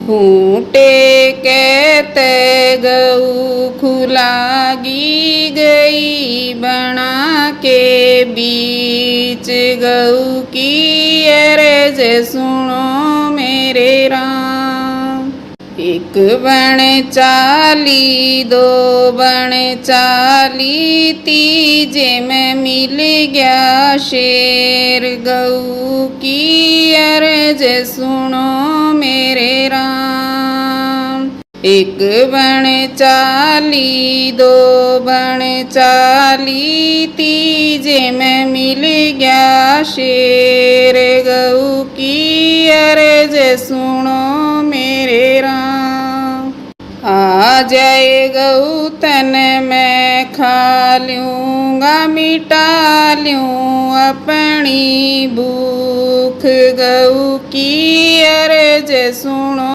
खूंटे कहते गऊ खुलागी गई बना के बीच गऊ की अरज सुनो मेरे राम। एक बण चाली दो बण चाली तीजे में मिल गया शेर गऊ की अरज सुनो मेरे राम। एक बण चाली दो बण चाली तीजे में मिल गया शेर गऊ की अरज सुनो मेरे राम। आ जाए गऊ तन मैं खा लूँगा मिटा लूँ अपनी भूख गऊ की अरज सुनो